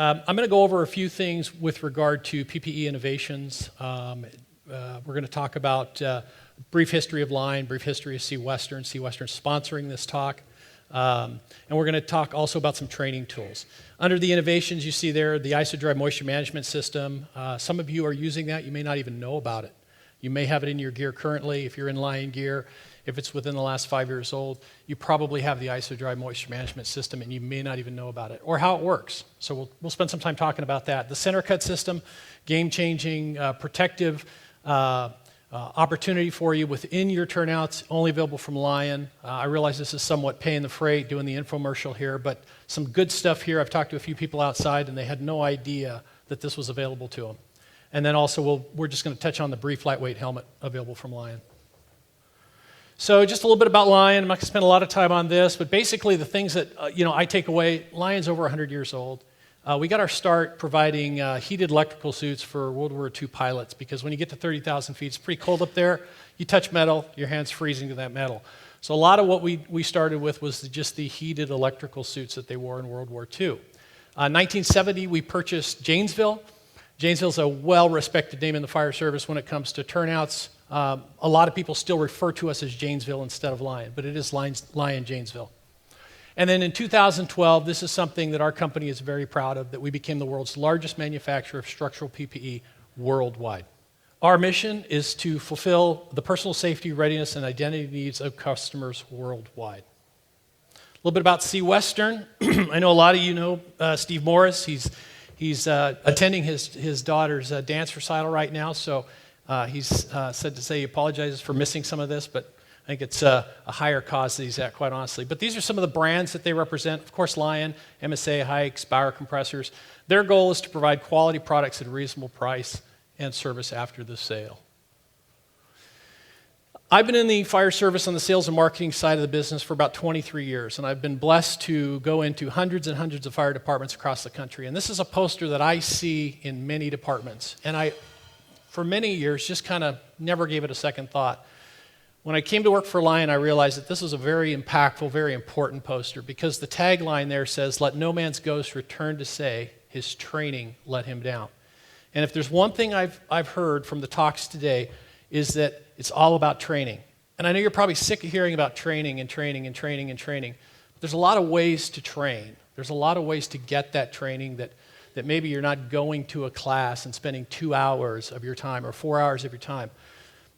I'm going to go over a few things with regard to PPE innovations. We're going to talk about brief history of Lion, brief history of C-Western sponsoring this talk. And we're going to talk also about some training tools. Under the innovations you see there, the IsoDry moisture management system. Some of you are using that. You may not even know about it. You may have it in your gear currently. If you're in Lion gear, if it's within the last 5 years old, you probably have the IsoDry moisture management system and you may not even know about it or how it works. So we'll spend some time talking about that. The center cut system, game-changing, protective opportunity for you within your turnouts, only available from Lion. I realize this is somewhat paying the freight doing the infomercial here, but some good stuff here. I've talked to a few people outside and they had no idea that this was available to them. And then also we're just going to touch on the brief lightweight helmet available from Lion. So just a little bit about Lion. I'm not going to spend a lot of time on this, but basically the things that I take away, Lion's over 100 years old. We got our start providing heated electrical suits for World War II pilots because when you get to 30,000 feet, it's pretty cold up there. You touch metal, your hand's freezing to that metal. So a lot of what we started with was just the heated electrical suits that they wore in World War II. 1970, we purchased Janesville. Janesville's a well-respected name in the fire service when it comes to turnouts. A lot of people still refer to us as Janesville instead of Lion, but it is Lion Janesville. And then in 2012, this is something that our company is very proud of, that we became the world's largest manufacturer of structural PPE worldwide. Our mission is to fulfill the personal safety, readiness, and identity needs of customers worldwide. A little bit about C-Western. I know a lot of you know Steve Morris. He's attending his daughter's dance recital right now, so he's said to say he apologizes for missing some of this, but I think it's a higher cause that he's at, quite honestly. But these are some of the brands that they represent. Of course, Lion, MSA, Hikes, Bauer Compressors. Their goal is to provide quality products at a reasonable price and service after the sale. I've been in the fire service on the sales and marketing side of the business for about 23 years, and I've been blessed to go into hundreds and hundreds of fire departments across the country. And this is a poster that I see in many departments. And I, for many years, just kind of never gave it a second thought. When I came to work for Lion, I realized that this was a very impactful, very important poster because the tagline there says, "Let no man's ghost return to say his training let him down." And if there's one thing I've heard from the talks today is that it's all about training. And I know you're probably sick of hearing about training and training and training and training. But there's a lot of ways to train. There's a lot of ways to get that training that maybe you're not going to a class and spending 2 hours of your time or 4 hours of your time.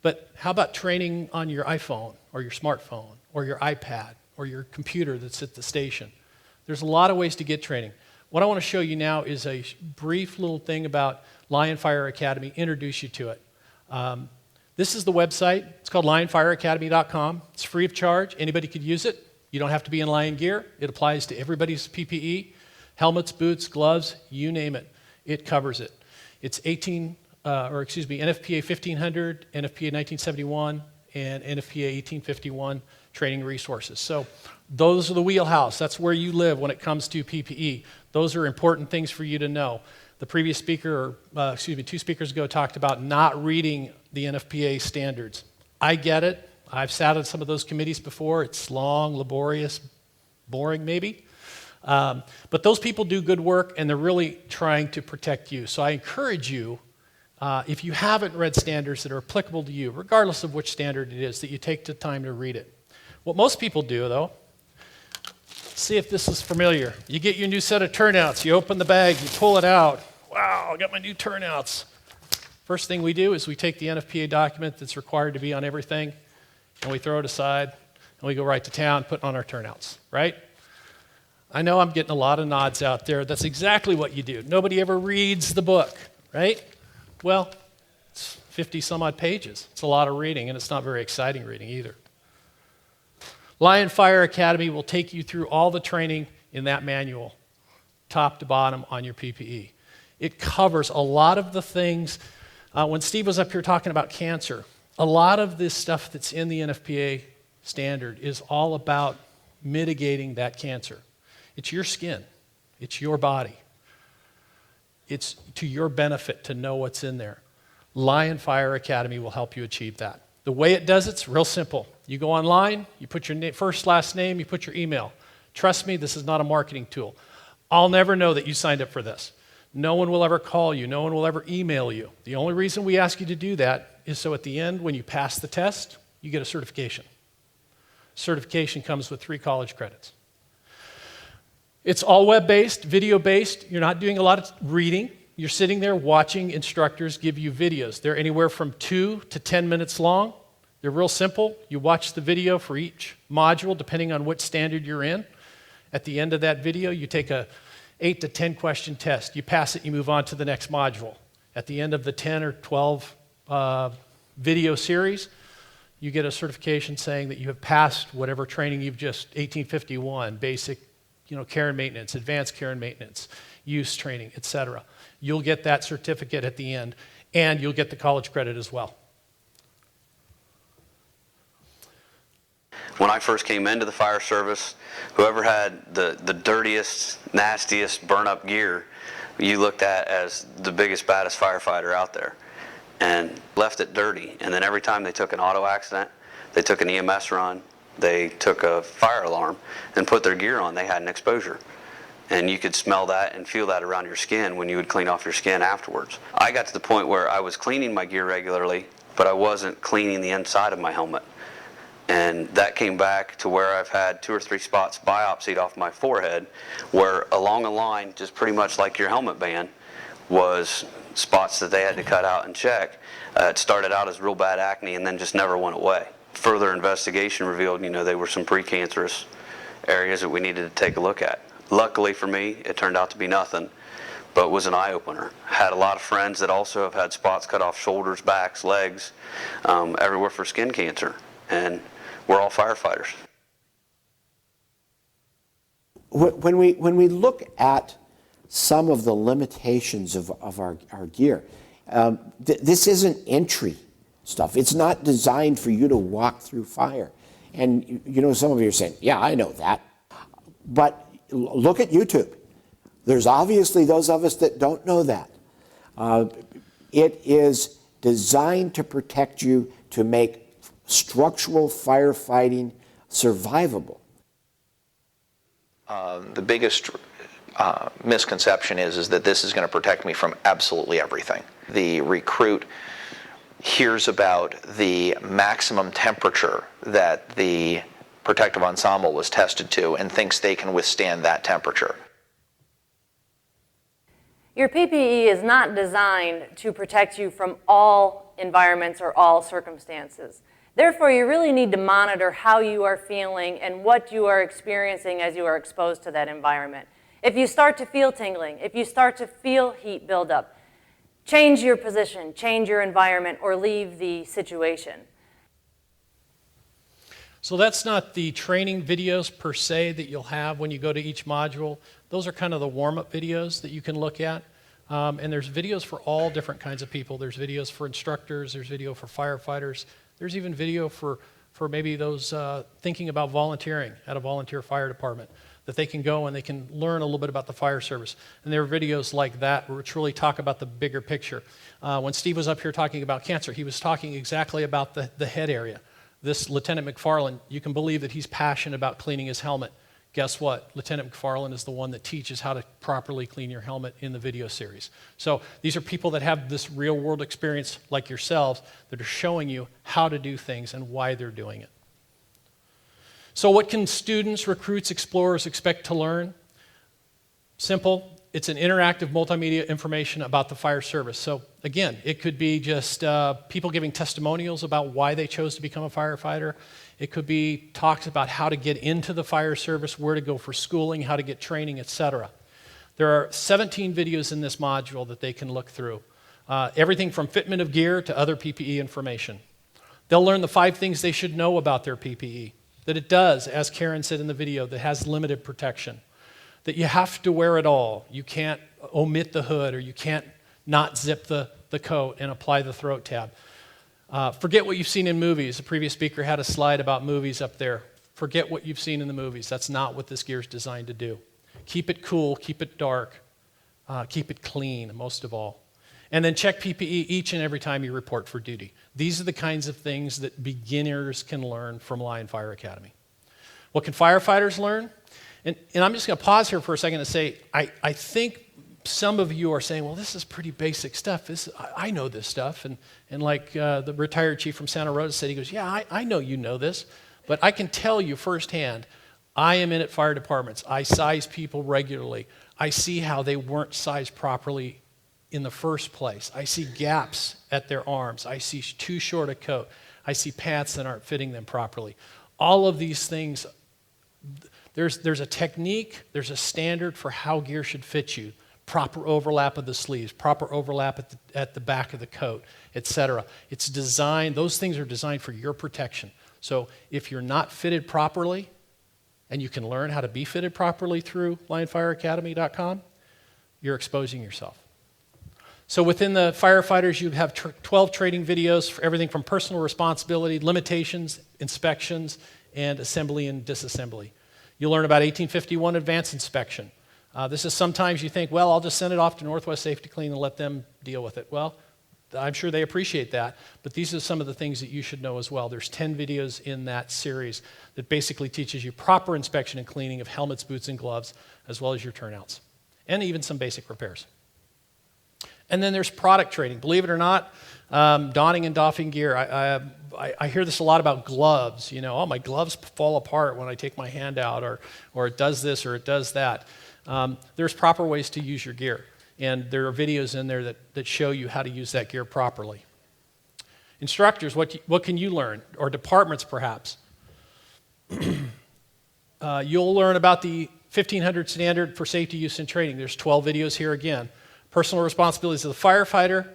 But how about training on your iPhone or your smartphone or your iPad or your computer that's at the station? There's a lot of ways to get training. What I want to show you now is a brief little thing about Lion Fire Academy, introduce you to it. This is the website. It's called lionfireacademy.com. It's free of charge. Anybody could use it. You don't have to be in Lion gear. It applies to everybody's PPE, helmets, boots, gloves, you name it. It covers it. It's NFPA 1500, NFPA 1971, and NFPA 1851 training resources. So those are the wheelhouse. That's where you live when it comes to PPE. Those are important things for you to know. The previous speaker, two speakers ago, talked about not reading the NFPA standards. I get it. I've sat on some of those committees before. It's long, laborious, boring maybe. But those people do good work, and they're really trying to protect you. So I encourage you, if you haven't read standards that are applicable to you, regardless of which standard it is, that you take the time to read it. What most people do, though, see if this is familiar. You get your new set of turnouts, you open the bag, you pull it out. Wow, I got my new turnouts. First thing we do is we take the NFPA document that's required to be on everything, and we throw it aside, and we go right to town putting on our turnouts, right? I know I'm getting a lot of nods out there. That's exactly what you do. Nobody ever reads the book, right? Well, it's 50 some odd pages. It's a lot of reading, and it's not very exciting reading either. Lion Fire Academy will take you through all the training in that manual, top to bottom on your PPE. It covers a lot of the things. When Steve was up here talking about cancer, a lot of this stuff that's in the NFPA standard is all about mitigating that cancer. It's your skin. It's your body. It's to your benefit to know what's in there. Lion Fire Academy will help you achieve that. The way it does it's real simple. You go online, you put your first, last name, you put your email. Trust me, this is not a marketing tool. I'll never know that you signed up for this. No one will ever call you. No one will ever email you. The only reason we ask you to do that is so at the end, when you pass the test, you get a certification. Certification comes with 3 college credits. It's all web-based, video-based. You're not doing a lot of reading. You're sitting there watching instructors give you videos. They're anywhere from 2 to 10 minutes long. They're real simple. You watch the video for each module, depending on what standard you're in. At the end of that video, you take a 8 to 10 question test. You pass it, you move on to the next module. At the end of the 10 or 12 video series, you get a certification saying that you have passed whatever training you've just, 1851, basic care and maintenance, advanced care and maintenance, use training, etc. You'll get that certificate at the end, and you'll get the college credit as well. When I first came into the fire service, whoever had the dirtiest, nastiest burn-up gear, you looked at as the biggest, baddest firefighter out there, and left it dirty. And then every time they took an auto accident, they took an EMS run, they took a fire alarm and put their gear on, they had an exposure. And you could smell that and feel that around your skin when you would clean off your skin afterwards. I got to the point where I was cleaning my gear regularly, but I wasn't cleaning the inside of my helmet. And that came back to where I've had 2 or 3 spots biopsied off my forehead, where along a line, just pretty much like your helmet band, was spots that they had to cut out and check. It started out as real bad acne and then just never went away. Further investigation revealed, they were some precancerous areas that we needed to take a look at. Luckily for me, it turned out to be nothing, but was an eye-opener. Had a lot of friends that also have had spots cut off shoulders, backs, legs, everywhere for skin cancer. And we're all firefighters. When we look at some of the limitations of our gear, this isn't entry stuff. It's not designed for you to walk through fire. And some of you are saying, yeah, I know that. But look at YouTube. There's obviously those of us that don't know that. It is designed to protect you, to make structural firefighting survivable. The biggest misconception is that this is going to protect me from absolutely everything. The recruit hears about the maximum temperature that the protective ensemble was tested to and thinks they can withstand that temperature. Your PPE is not designed to protect you from all environments or all circumstances. Therefore, you really need to monitor how you are feeling and what you are experiencing as you are exposed to that environment. If you start to feel tingling, if you start to feel heat buildup, change your position, change your environment, or leave the situation. So that's not the training videos per se that you'll have when you go to each module. Those are kind of the warm-up videos that you can look at. And there's videos for all different kinds of people. There's videos for instructors, there's video for firefighters, there's even video for maybe those thinking about volunteering at a volunteer fire department, that they can go and they can learn a little bit about the fire service. And there are videos like that which really talk about the bigger picture. When Steve was up here talking about cancer, he was talking exactly about the head area. This Lieutenant McFarland, you can believe that he's passionate about cleaning his helmet. Guess what? Lieutenant McFarland is the one that teaches how to properly clean your helmet in the video series. So these are people that have this real world experience like yourselves that are showing you how to do things and why they're doing it. So what can students, recruits, explorers expect to learn? Simple. It's an interactive multimedia information about the fire service. So again, it could be just people giving testimonials about why they chose to become a firefighter. It could be talks about how to get into the fire service, where to go for schooling, how to get training, etc. There are 17 videos in this module that they can look through. Everything from fitment of gear to other PPE information. They'll learn the 5 things they should know about their PPE. That it does, as Karen said in the video, that has limited protection. That you have to wear it all. You can't omit the hood, or you can't not zip the coat and apply the throat tab. Forget what you've seen in movies. The previous speaker had a slide about movies up there. Forget what you've seen in the movies. That's not what this gear is designed to do. Keep it cool, keep it dark, keep it clean, most of all. And then check PPE each and every time you report for duty. These are the kinds of things that beginners can learn from Lion Fire Academy. What can firefighters learn? And I'm just going to pause here for a second and say, I think some of you are saying, well, this is pretty basic stuff. I know this stuff. And like the retired chief from Santa Rosa said, he goes, yeah, I know you know this, but I can tell you firsthand, I am in at fire departments. I size people regularly. I see how they weren't sized properly in the first place. I see gaps at their arms. I see too short a coat. I see pants that aren't fitting them properly. All of these things, there's a technique, there's a standard for how gear should fit you. Proper overlap of the sleeves, proper overlap at the back of the coat, etc. It's designed, those things are designed for your protection. So if you're not fitted properly, and you can learn how to be fitted properly through lionfireacademy.com, you're exposing yourself. So within the firefighters, you have 12 training videos for everything from personal responsibility, limitations, inspections, and assembly and disassembly. You'll learn about 1851 advanced inspection. This is sometimes you think, well, I'll just send it off to Northwest Safety Clean and let them deal with it. Well, I'm sure they appreciate that, but these are some of the things that you should know as well. There's 10 videos in that series that basically teaches you proper inspection and cleaning of helmets, boots, and gloves, as well as your turnouts, and even some basic repairs. And then there's product training. Believe it or not, donning and doffing gear. I hear this a lot about gloves. You know, oh, my gloves fall apart when I take my hand out, or it does this or it does that. There's proper ways to use your gear. And there are videos in there that show you how to use that gear properly. Instructors, what can you learn? Or departments, perhaps. You'll learn about the 1500 standard for safety use and training. There's 12 videos here again. Personal responsibilities of the firefighter,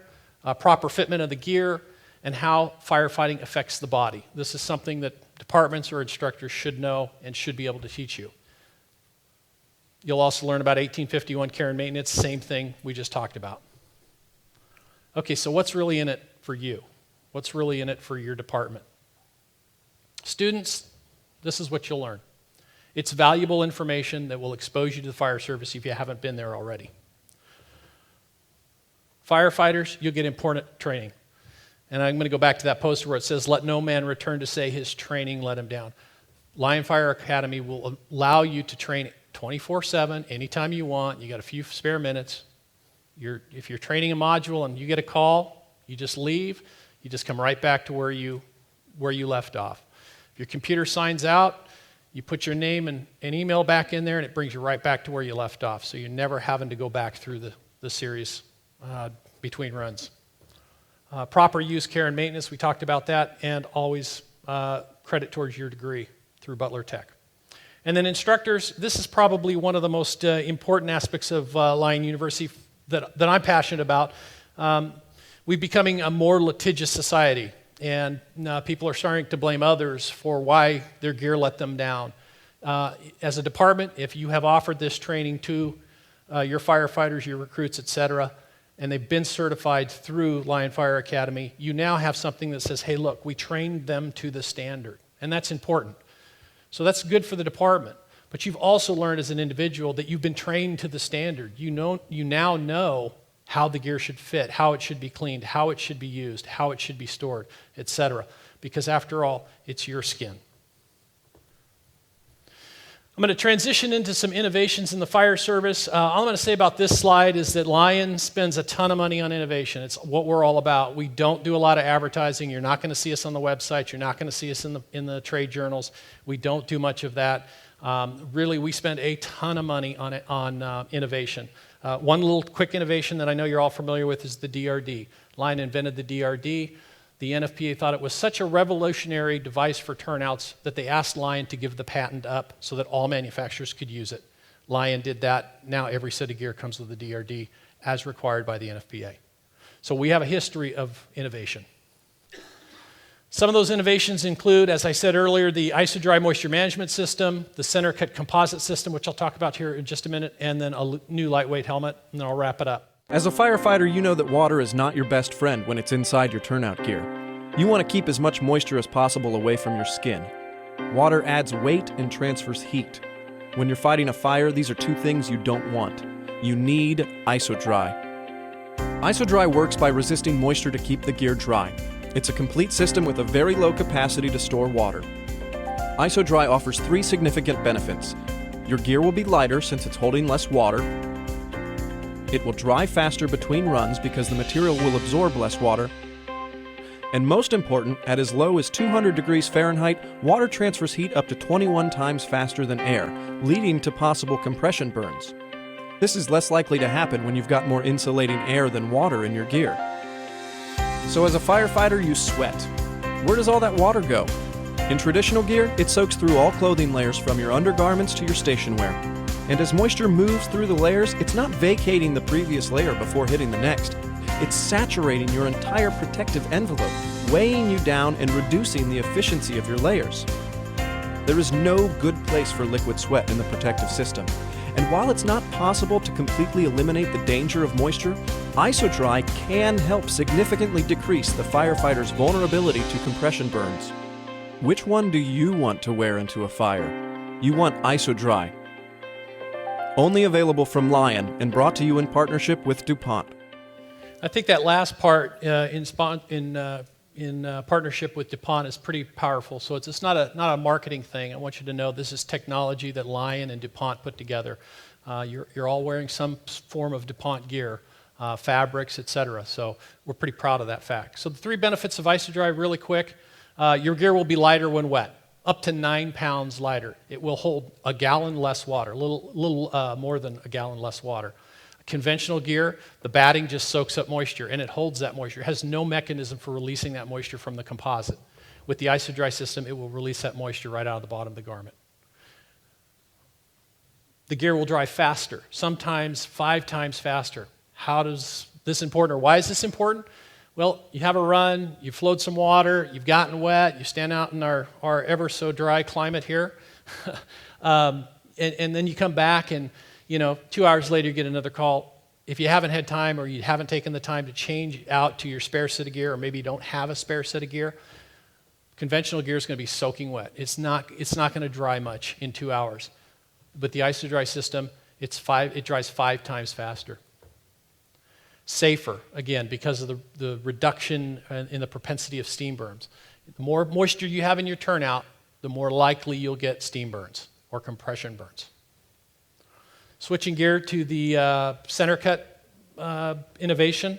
proper fitment of the gear, and how firefighting affects the body. This is something that departments or instructors should know and should be able to teach you. You'll also learn about 1851 care and maintenance, same thing we just talked about. Okay, so what's really in it for you? What's really in it for your department? Students, this is what you'll learn. It's valuable information that will expose you to the fire service if you haven't been there already. Firefighters, you'll get important training. And I'm going to go back to that poster where it says, let no man return to say his training let him down. Lion Fire Academy will allow you to train 24/7, anytime you want. You got a few spare minutes. If you're training a module and you get a call, you just leave. You just come right back to where you left off. If your computer signs out, you put your name and email back in there, and it brings you right back to where you left off. So you're never having to go back through the series between runs. Proper use, care, and maintenance, we talked about that, and always credit towards your degree through Butler Tech. And then instructors, this is probably one of the most important aspects of Lion University that I'm passionate about. We're becoming a more litigious society, and people are starting to blame others for why their gear let them down. As a department, if you have offered this training to your firefighters, your recruits, etc., and they've been certified through Lion Fire Academy, you now have something that says, hey, look, we trained them to the standard, and that's important. So that's good for the department. But you've also learned as an individual that you've been trained to the standard. You now know how the gear should fit, how it should be cleaned, how it should be used, how it should be stored, etc. Because after all, it's your skin. I'm going to transition into some innovations in the fire service. All I'm going to say about this slide is that Lion spends a ton of money on innovation. It's what we're all about. We don't do a lot of advertising. You're not going to see us on the website. You're not going to see us in the trade journals. We don't do much of that. Really, we spend a ton of money on innovation. One little quick innovation that I know you're all familiar with is the DRD. Lion invented the DRD. The NFPA thought it was such a revolutionary device for turnouts that they asked Lion to give the patent up so that all manufacturers could use it. Lion did that. Now every set of gear comes with the DRD as required by the NFPA. So we have a history of innovation. Some of those innovations include, as I said earlier, the ISO-Dry moisture management system, the center cut composite system, which I'll talk about here in just a minute, and then a new lightweight helmet, and then I'll wrap it up. As a firefighter, you know that water is not your best friend when it's inside your turnout gear. You want to keep as much moisture as possible away from your skin. Water adds weight and transfers heat. When you're fighting a fire, these are two things you don't want. You need ISO-Dry. ISO-Dry works by resisting moisture to keep the gear dry. It's a complete system with a very low capacity to store water. ISO-Dry offers 3 significant benefits. Your gear will be lighter since it's holding less water. It will dry faster between runs because the material will absorb less water. And most important, at as low as 200 degrees Fahrenheit, water transfers heat up to 21 times faster than air, leading to possible compression burns. This is less likely to happen when you've got more insulating air than water in your gear. So as a firefighter, you sweat. Where does all that water go? In traditional gear, it soaks through all clothing layers from your undergarments to your station wear. And as moisture moves through the layers, it's not vacating the previous layer before hitting the next. It's saturating your entire protective envelope, weighing you down and reducing the efficiency of your layers. There is no good place for liquid sweat in the protective system. And while it's not possible to completely eliminate the danger of moisture, IsoDry can help significantly decrease the firefighter's vulnerability to compression burns. Which one do you want to wear into a fire? You want IsoDry. Only available from Lion and brought to you in partnership with DuPont. I think that last part in partnership with DuPont is pretty powerful. So it's not a marketing thing. I want you to know this is technology that Lion and DuPont put together. You're all wearing some form of DuPont gear, fabrics, etc. So we're pretty proud of that fact. So the 3 benefits of IsoDry really quick. Your gear will be lighter when wet, up to 9 pounds lighter. It will hold a gallon less water, a little more than a gallon less water. Conventional gear, the batting just soaks up moisture and it holds that moisture. It has no mechanism for releasing that moisture from the composite. With the IsoDry system, it will release that moisture right out of the bottom of the garment. The gear will dry faster, sometimes 5 times faster. How is this important, or why is this important? Well, you have a run, you flowed some water, you've gotten wet, you stand out in our ever so dry climate here, and then you come back and 2 hours later you get another call. If you haven't had time or you haven't taken the time to change out to your spare set of gear, or maybe you don't have a spare set of gear, conventional gear is going to be soaking wet. It's not going to dry much in 2 hours. But the IsoDry system, it dries 5 times faster. Safer, again, because of the reduction in the propensity of steam burns. The more moisture you have in your turnout, the more likely you'll get steam burns or compression burns. Switching gear to the center cut innovation.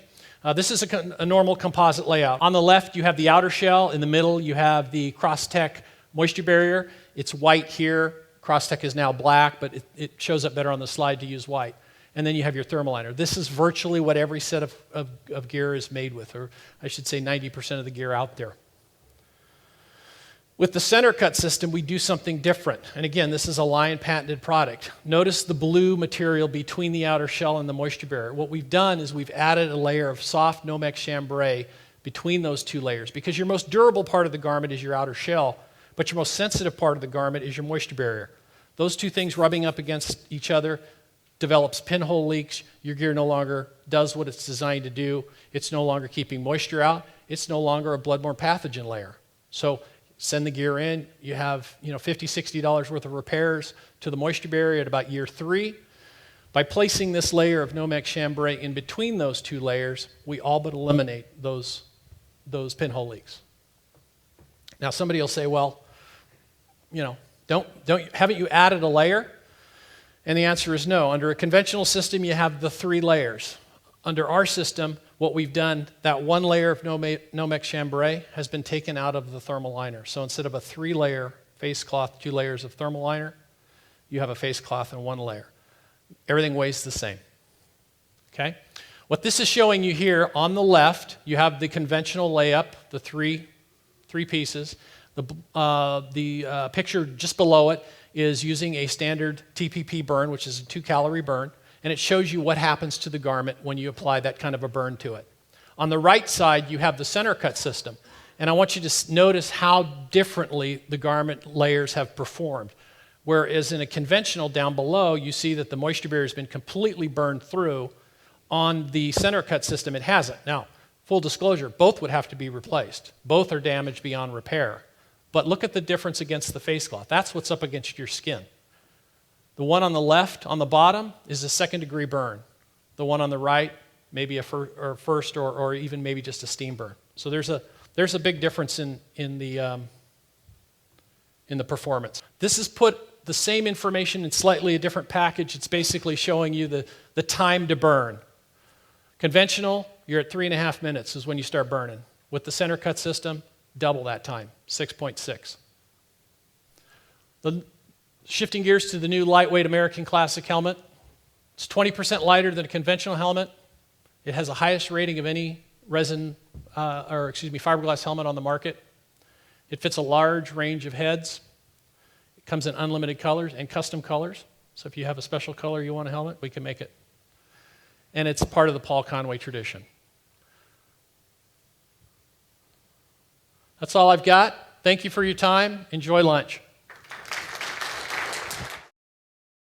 This is a normal composite layout. On the left, you have the outer shell. In the middle, you have the Crosstech moisture barrier. It's white here. Crosstech is now black, but it shows up better on the slide to use white. And then you have your thermal liner. This is virtually what every set of gear is made with, or I should say 90% of the gear out there. With the center cut system, we do something different. And again, this is a Lion patented product. Notice the blue material between the outer shell and the moisture barrier. What we've done is we've added a layer of soft Nomex chambray between those 2 layers, because your most durable part of the garment is your outer shell, but your most sensitive part of the garment is your moisture barrier. Those 2 things rubbing up against each other develops pinhole leaks. Your gear no longer does what it's designed to do. It's no longer keeping moisture out. It's no longer a bloodborne pathogen layer. So send the gear in, you have $50, $60 worth of repairs to the moisture barrier at about year 3. By placing this layer of Nomex chambray in between those 2 layers, we all but eliminate those pinhole leaks. Now somebody will say, well, haven't you added a layer? And the answer is no. Under a conventional system, you have the 3 layers. Under our system, what we've done, that 1 layer of Nomex chambray has been taken out of the thermal liner. So instead of a 3-layer face cloth, 2 layers of thermal liner, you have a face cloth and 1 layer. Everything weighs the same. Okay? What this is showing you here on the left, you have the conventional layup, the three pieces. The picture just below it is using a standard TPP burn, which is a 2-calorie burn, and it shows you what happens to the garment when you apply that kind of a burn to it. On the right side, you have the center cut system, and I want you to notice how differently the garment layers have performed. Whereas in a conventional down below, you see that the moisture barrier has been completely burned through. On the center cut system, it hasn't. Now, full disclosure, both would have to be replaced. Both are damaged beyond repair. But look at the difference against the face cloth. That's what's up against your skin. The one on the left, on the bottom, is a 2nd-degree burn. The one on the right, maybe a first or even maybe just a steam burn. So there's a big difference in the performance. This has put the same information in slightly a different package. It's basically showing you the time to burn. Conventional, you're at 3.5 minutes is when you start burning. With the center cut system, double that time, 6.6. Shifting gears to the new lightweight American Classic helmet. It's 20% lighter than a conventional helmet. It has the highest rating of any fiberglass helmet on the market. It fits a large range of heads. It comes in unlimited colors and custom colors. So if you have a special color you want a helmet, we can make it. And it's part of the Paul Conway tradition. That's all I've got. Thank you for your time. Enjoy lunch.